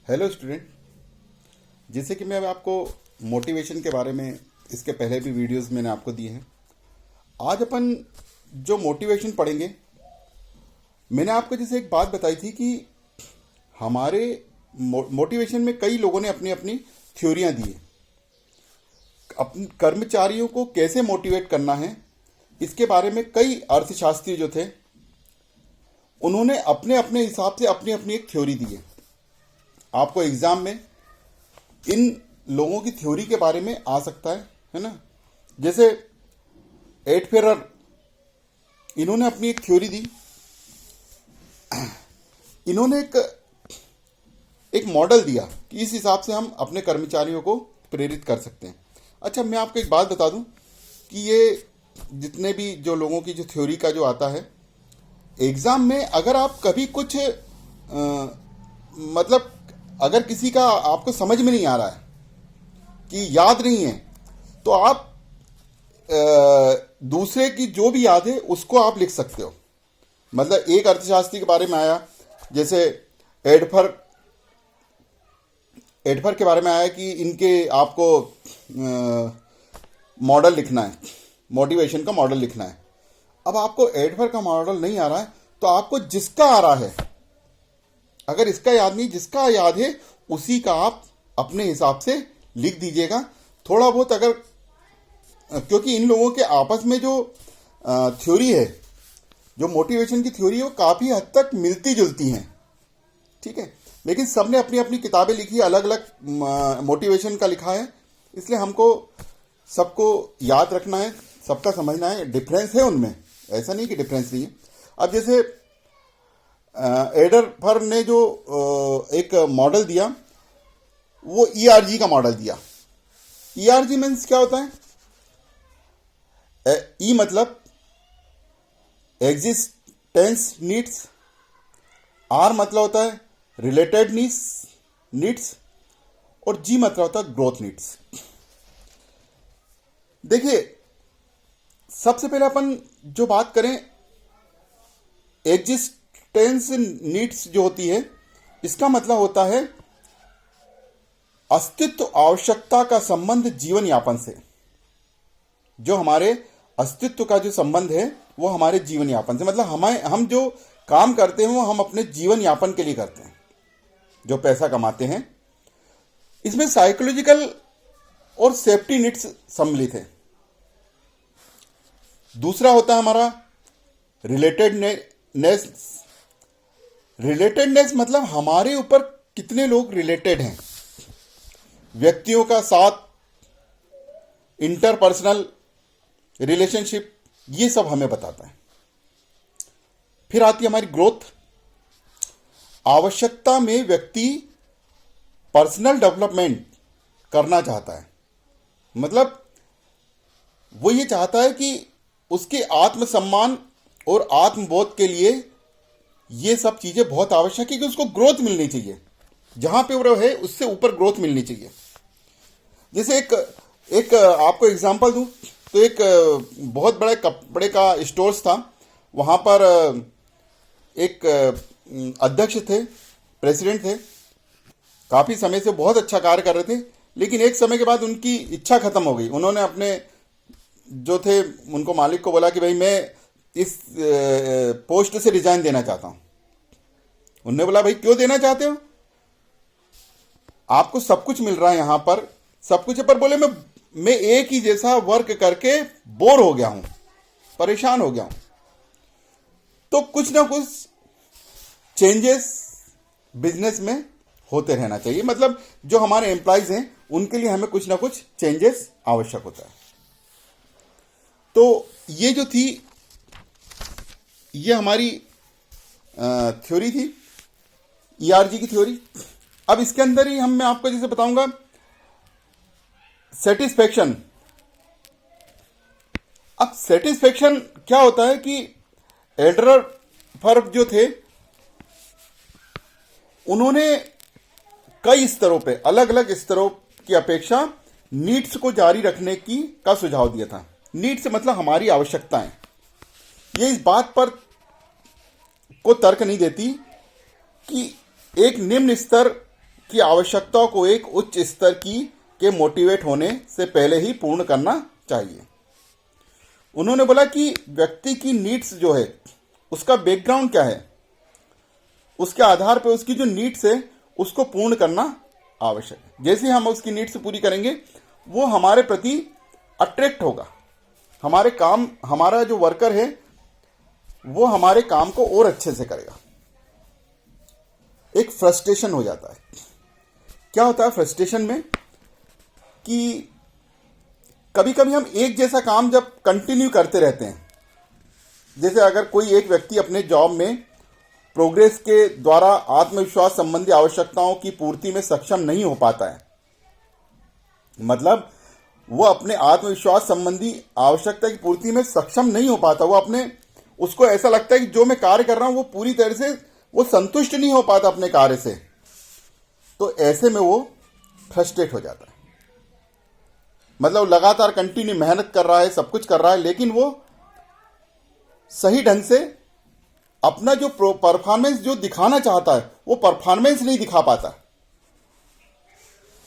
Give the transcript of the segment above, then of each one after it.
Hello student. जैसे कि मैं अब आपको मोटिवेशन के बारे में इसके पहले भी वीडियोस मैंने आपको दिए हैं। आज अपन जो मोटिवेशन पढ़ेंगे, मैंने आपको जैसे एक बात बताई थी कि हमारे मोटिवेशन में कई लोगों ने अपनी अपनी थ्योरियां दी है। अपने कर्मचारियों को कैसे मोटिवेट करना है, इसके बारे में कई अर्थशास्त्री जो थे उन्होंने अपने अपने हिसाब से अपनी अपनी एक थ्योरी दी है। आपको एग्जाम में इन लोगों की थ्योरी के बारे में आ सकता है ना। जैसे एटफेरर, इन्होंने अपनी एक थ्योरी दी। इन्होंने एक मॉडल दिया कि इस हिसाब से हम अपने कर्मचारियों को प्रेरित कर सकते हैं। अच्छा, मैं आपको एक बात बता दूं कि ये जितने भी जो लोगों की जो थ्योरी का जो आता है एग्जाम में, अगर आप कभी कुछ मतलब अगर किसी का आपको समझ में नहीं आ रहा है कि याद नहीं है, तो आप दूसरे की जो भी याद है उसको आप लिख सकते हो। मतलब एक अर्थशास्त्री के बारे में आया, जैसे एडफर के बारे में आया कि इनके आपको मॉडल लिखना है, मोटिवेशन का मॉडल लिखना है। अब आपको एडफर का मॉडल नहीं आ रहा है तो आपको जिसका आ रहा है, अगर इसका याद नहीं, जिसका याद है उसी का आप अपने हिसाब से लिख दीजिएगा। थोड़ा बहुत अगर, क्योंकि इन लोगों के आपस में जो थ्योरी है, जो मोटिवेशन की थ्योरी है, वो काफ़ी हद तक मिलती जुलती हैं, ठीक है। लेकिन सबने अपनी अपनी किताबें लिखी, अलग अलग मोटिवेशन का लिखा है, इसलिए हमको सबको याद रखना है, सबका समझना है। डिफरेंस है उनमें, ऐसा नहीं कि डिफरेंस नहीं है। अब जैसे एडफर ने जो एक मॉडल दिया, वो ईआरजी का मॉडल दिया। ईआरजी मीन्स क्या होता है? ई मतलब एग्जिस्टेंस नीड्स, आर मतलब होता है रिलेटेड नीड्स, और जी मतलब होता है ग्रोथ नीड्स। देखिए, सबसे पहले अपन जो बात करें, एग्जिस्टेंस नीड्स जो होती है, इसका मतलब होता है अस्तित्व आवश्यकता का संबंध जीवन यापन से। जो हमारे अस्तित्व का जो संबंध है वो हमारे जीवन यापन से, मतलब हम जो काम करते हैं वो हम अपने जीवन यापन के लिए करते हैं, जो पैसा कमाते हैं। इसमें साइकोलॉजिकल और सेफ्टी नीड्स सम्मिलित है। दूसरा होता है हमारा रिलेटेडनेस मतलब हमारे ऊपर कितने लोग रिलेटेड हैं, व्यक्तियों का साथ, इंटरपर्सनल रिलेशनशिप, ये सब हमें बताता है। फिर आती है हमारी ग्रोथ। आवश्यकता में व्यक्ति पर्सनल डेवलपमेंट करना चाहता है, मतलब वो ये चाहता है कि उसके आत्मसम्मान और आत्मबोध के लिए ये सब चीजें बहुत आवश्यक है कि उसको ग्रोथ मिलनी चाहिए, जहां पे वो है उससे ऊपर ग्रोथ मिलनी चाहिए। जैसे एक आपको एग्जांपल दूं तो एक बहुत बड़े कपड़े का स्टोर्स था। वहां पर एक अध्यक्ष थे, प्रेसिडेंट थे, काफी समय से बहुत अच्छा कार्य कर रहे थे। लेकिन एक समय के बाद उनकी इच्छा खत्म हो गई। उन्होंने अपने जो थे उनको मालिक को बोला कि भाई मैं इस पोस्ट से रिजाइन देना चाहता हूं। उन्होंने बोला भाई क्यों देना चाहते हो, आपको सब कुछ मिल रहा है यहां पर, सब कुछ है, पर बोले मैं एक ही जैसा वर्क करके बोर हो गया हूं, परेशान हो गया हूं, तो कुछ ना कुछ चेंजेस बिजनेस में होते रहना चाहिए। मतलब जो हमारे एम्प्लॉयज हैं उनके लिए हमें कुछ ना कुछ चेंजेस आवश्यक होता है। तो ये जो थी, ये हमारी थ्योरी थी, ईआरजी की थ्योरी। अब इसके अंदर ही मैं आपको जैसे बताऊंगा सेटिस्फेक्शन। अब सेटिस्फेक्शन क्या होता है कि एडफर जो थे उन्होंने कई स्तरों पे, अलग अलग स्तरों की अपेक्षा नीड्स को जारी रखने का सुझाव दिया था। नीड्स मतलब हमारी आवश्यकताएं। ये इस बात पर को तर्क नहीं देती कि एक निम्न स्तर की आवश्यकताओं को एक उच्च स्तर की के मोटिवेट होने से पहले ही पूर्ण करना चाहिए। उन्होंने बोला कि व्यक्ति की नीड्स जो है उसका बैकग्राउंड क्या है, उसके आधार पर उसकी जो नीड्स है उसको पूर्ण करना आवश्यक है। जैसे हम उसकी नीड्स पूरी करेंगे वो हमारे प्रति अट्रैक्ट होगा, हमारे काम, हमारा जो वर्कर है वो हमारे काम को और अच्छे से करेगा। एक फ्रस्ट्रेशन हो जाता है। क्या होता है फ्रस्ट्रेशन में कि कभी कभी हम एक जैसा काम जब कंटिन्यू करते रहते हैं, जैसे अगर कोई एक व्यक्ति अपने जॉब में प्रोग्रेस के द्वारा आत्मविश्वास संबंधी आवश्यकताओं की पूर्ति में सक्षम नहीं हो पाता है, मतलब वो अपने आत्मविश्वास संबंधी आवश्यकता की पूर्ति में सक्षम नहीं हो पाता, वो अपने, उसको ऐसा लगता है कि जो मैं कार्य कर रहा हूं वो पूरी तरह से वो संतुष्ट नहीं हो पाता अपने कार्य से, तो ऐसे में वो फ्रस्ट्रेट हो जाता है। मतलब लगातार कंटिन्यू मेहनत कर रहा है, सब कुछ कर रहा है, लेकिन वो सही ढंग से अपना जो परफॉर्मेंस जो दिखाना चाहता है वो परफॉर्मेंस नहीं दिखा पाता,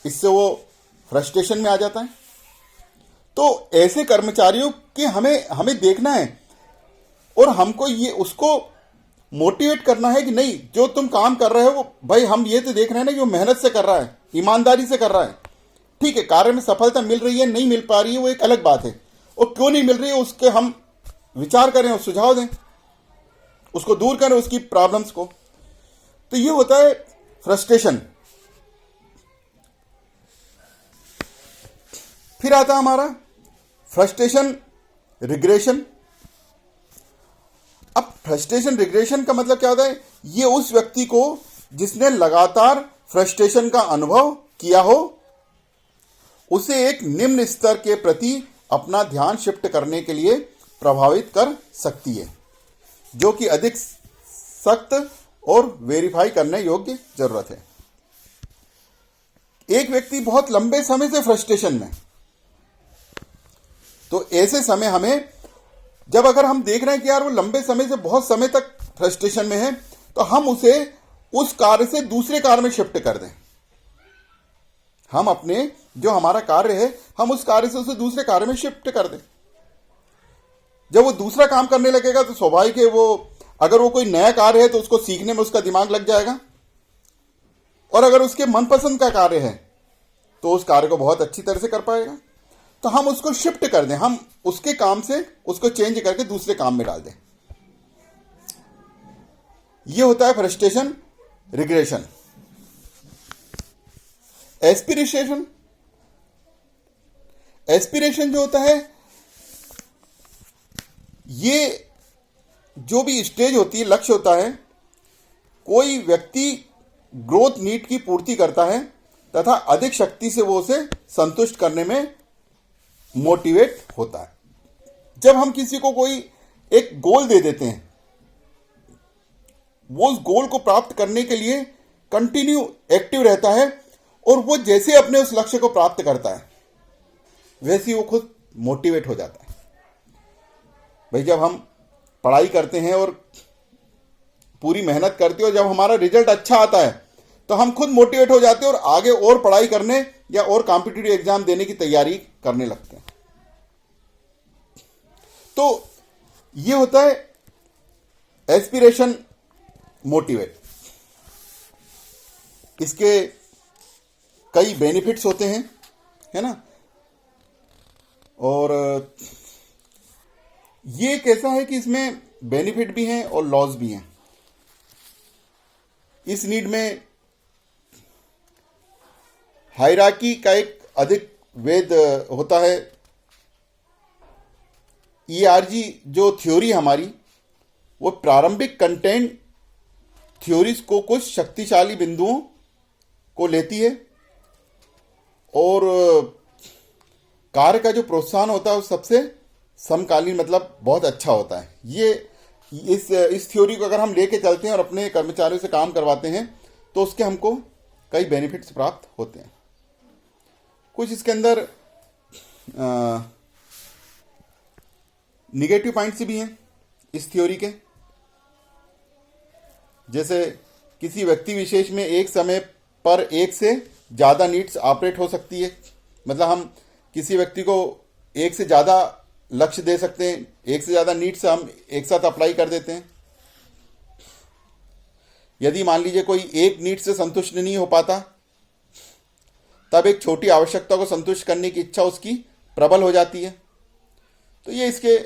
इससे वो फ्रस्ट्रेशन में आ जाता है। तो ऐसे कर्मचारियों के हमें देखना है और हमको ये उसको मोटिवेट करना है कि नहीं, जो तुम काम कर रहे हो वो भाई हम ये तो देख रहे हैं ना कि वो मेहनत से कर रहा है, ईमानदारी से कर रहा है। ठीक है, कार्य में सफलता मिल रही है, नहीं मिल पा रही है, वो एक अलग बात है, और क्यों नहीं मिल रही है उसके हम विचार करें और सुझाव दें, उसको दूर करें उसकी प्रॉब्लम्स को। तो ये होता है फ्रस्ट्रेशन। फिर आता है हमारा फ्रस्ट्रेशन रिग्रेशन। अब फ्रस्ट्रेशन रिग्रेशन का मतलब क्या होता है, ये उस व्यक्ति को जिसने लगातार फ्रस्ट्रेशन का अनुभव किया हो उसे एक निम्न स्तर के प्रति अपना ध्यान शिफ्ट करने के लिए प्रभावित कर सकती है, जो कि अधिक सख्त और वेरीफाई करने योग्य जरूरत है। एक व्यक्ति बहुत लंबे समय से फ्रस्ट्रेशन में, तो ऐसे समय हमें, जब अगर हम देख रहे हैं कि यार वो लंबे समय से बहुत समय तक फ्रस्ट्रेशन में है, तो हम उसे उस कार्य से दूसरे कार्य में शिफ्ट कर दें। हम अपने जो हमारा कार्य है हम उस कार्य से उसे दूसरे कार्य में शिफ्ट कर दें। जब वो दूसरा काम करने लगेगा तो स्वाभाविक है वो, अगर वो कोई नया कार्य है तो उसको सीखने में उसका दिमाग लग जाएगा, और अगर उसके मनपसंद का कार्य है तो उस कार्य को बहुत अच्छी तरह से कर पाएगा। तो हम उसको शिफ्ट कर दें, हम उसके काम से उसको चेंज करके दूसरे काम में डाल दें। यह होता है फ्रस्ट्रेशन रिग्रेशन। एस्पिरेशन, एस्पिरेशन जो होता है, ये जो भी स्टेज होती है, लक्ष्य होता है, कोई व्यक्ति ग्रोथ नीड की पूर्ति करता है तथा अधिक शक्ति से वो उसे संतुष्ट करने में मोटिवेट होता है। जब हम किसी को कोई एक गोल दे देते हैं, वो उस गोल को प्राप्त करने के लिए कंटिन्यू एक्टिव रहता है, और वो जैसे अपने उस लक्ष्य को प्राप्त करता है वैसे ही वो खुद मोटिवेट हो जाता है। भाई जब हम पढ़ाई करते हैं और पूरी मेहनत करते हैं और जब हमारा रिजल्ट अच्छा आता है तो हम खुद मोटिवेट हो जाते हैं और आगे और पढ़ाई करने या और कॉम्पिटिटिव एग्जाम देने की तैयारी करने लगते हैं। तो ये होता है एस्पिरेशन मोटिवेट। इसके कई बेनिफिट्स होते हैं, है ना, और ये कैसा है कि इसमें बेनिफिट भी हैं और लॉस भी हैं। इस नीड में हायरार्की का एक अधिक वेद होता है। ईआरजी जो थ्योरी हमारी, वो प्रारंभिक कंटेंट थ्योरीज को कुछ शक्तिशाली बिंदुओं को लेती है, और कार्य का जो प्रोत्साहन होता है वो सबसे समकालीन, मतलब बहुत अच्छा होता है। ये इस थ्योरी को अगर हम लेके चलते हैं और अपने कर्मचारियों से काम करवाते हैं तो उसके हमको कई बेनिफिट्स प्राप्त होते हैं। कुछ इसके अंदर निगेटिव पॉइंट्स भी हैं इस थ्योरी के, जैसे किसी व्यक्ति विशेष में एक समय पर एक से ज़्यादा नीड्स ऑपरेट हो सकती है। मतलब हम किसी व्यक्ति को एक से ज़्यादा लक्ष्य दे सकते हैं, एक से ज़्यादा नीड्स हम एक साथ अप्लाई कर देते हैं। यदि मान लीजिए कोई एक नीड से संतुष्ट नहीं हो पाता, तब एक छोटी आवश्यकता को संतुष्ट करने की इच्छा उसकी प्रबल हो जाती है। तो ये इसके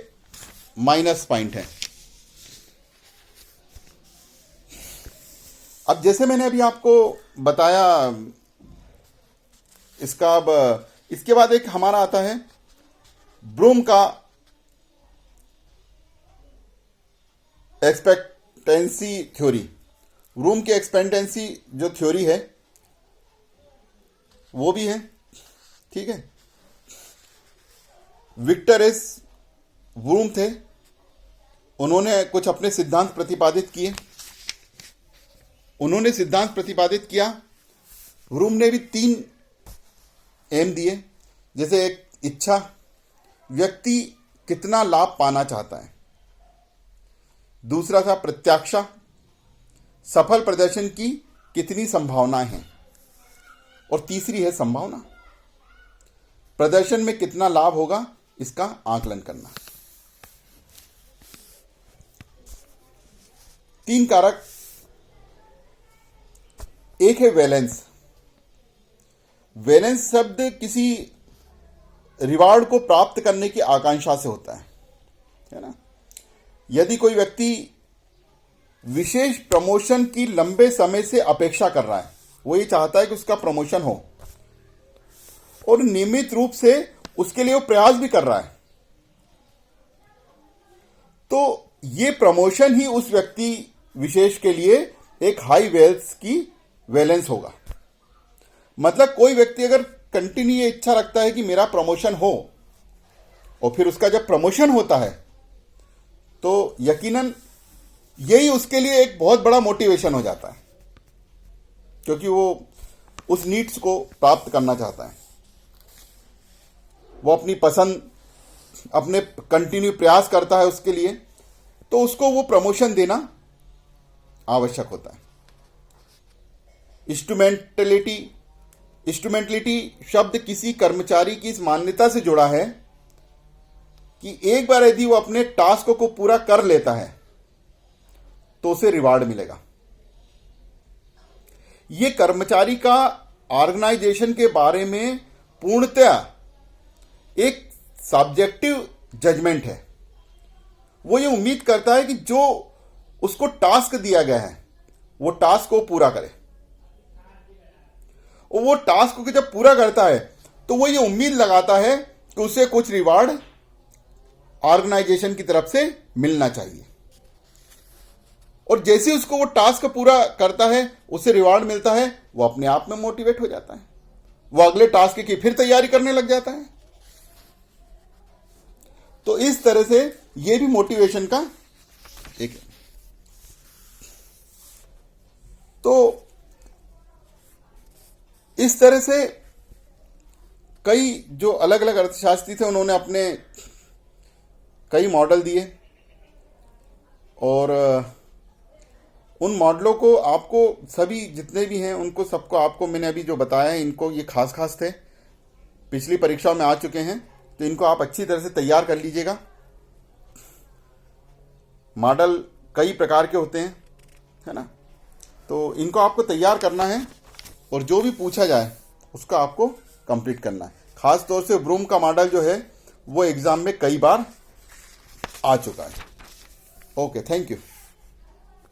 माइनस पॉइंट है। अब जैसे मैंने अभी आपको बताया, इसका अब इसके बाद एक हमारा आता है ब्रूम का एक्सपेक्टेंसी थ्योरी। ब्रूम की एक्सपेक्टेंसी जो थ्योरी है वो भी है, ठीक है। विक्टर एस ब्रूम थे, उन्होंने कुछ अपने सिद्धांत प्रतिपादित किए। उन्होंने सिद्धांत प्रतिपादित किया, ब्रूम ने भी 3 एम दिए। जैसे एक इच्छा, व्यक्ति कितना लाभ पाना चाहता है। दूसरा था प्रत्याशा, सफल प्रदर्शन की कितनी संभावनाएं हैं। और तीसरी है संभावना, प्रदर्शन में कितना लाभ होगा इसका आकलन करना। 3 कारक। एक है वैलेंस। वैलेंस शब्द किसी रिवार्ड को प्राप्त करने की आकांक्षा से होता है ना। यदि कोई व्यक्ति विशेष प्रमोशन की लंबे समय से अपेक्षा कर रहा है, वो ये चाहता है कि उसका प्रमोशन हो और नियमित रूप से उसके लिए वो प्रयास भी कर रहा है, तो ये प्रमोशन ही उस व्यक्ति विशेष के लिए एक हाई वेल्थ की वैलेंस होगा। मतलब कोई व्यक्ति अगर कंटिन्यू ये इच्छा रखता है कि मेरा प्रमोशन हो, और फिर उसका जब प्रमोशन होता है तो यकीनन यही उसके लिए एक बहुत बड़ा मोटिवेशन हो जाता है, क्योंकि वो उस नीड्स को प्राप्त करना चाहता है। वो अपनी पसंद, अपने कंटिन्यू प्रयास करता है उसके लिए, तो उसको वो प्रमोशन देना आवश्यक होता है। इंस्ट्रूमेंटलिटी शब्द किसी कर्मचारी की इस मान्यता से जुड़ा है कि एक बार यदि वो अपने टास्क को पूरा कर लेता है तो उसे रिवार्ड मिलेगा। ये कर्मचारी का ऑर्गेनाइजेशन के बारे में पूर्णतया एक सब्जेक्टिव जजमेंट है। वो ये उम्मीद करता है कि जो उसको टास्क दिया गया है वो टास्क को पूरा करे, और वो टास्क को जब पूरा करता है तो वो ये उम्मीद लगाता है कि उसे कुछ रिवार्ड ऑर्गेनाइजेशन की तरफ से मिलना चाहिए। और जैसे उसको वो टास्क पूरा करता है, उसे रिवार्ड मिलता है, वो अपने आप में मोटिवेट हो जाता है, वो अगले टास्क की फिर तैयारी करने लग जाता है। तो इस तरह से ये भी मोटिवेशन का एक है। तो इस तरह से कई जो अलग अलग अर्थशास्त्री थे, उन्होंने अपने कई मॉडल दिए, और उन मॉडलों को आपको सभी जितने भी हैं उनको सबको आपको मैंने अभी जो बताया है, इनको ये खास थे, पिछली परीक्षाओं में आ चुके हैं, तो इनको आप अच्छी तरह से तैयार कर लीजिएगा। मॉडल कई प्रकार के होते हैं, है ना, तो इनको आपको तैयार करना है और जो भी पूछा जाए उसका आपको कंप्लीट करना है। खास तौर से ब्रूम का मॉडल जो है वो एग्जाम में कई बार आ चुका है। Okay, thank you.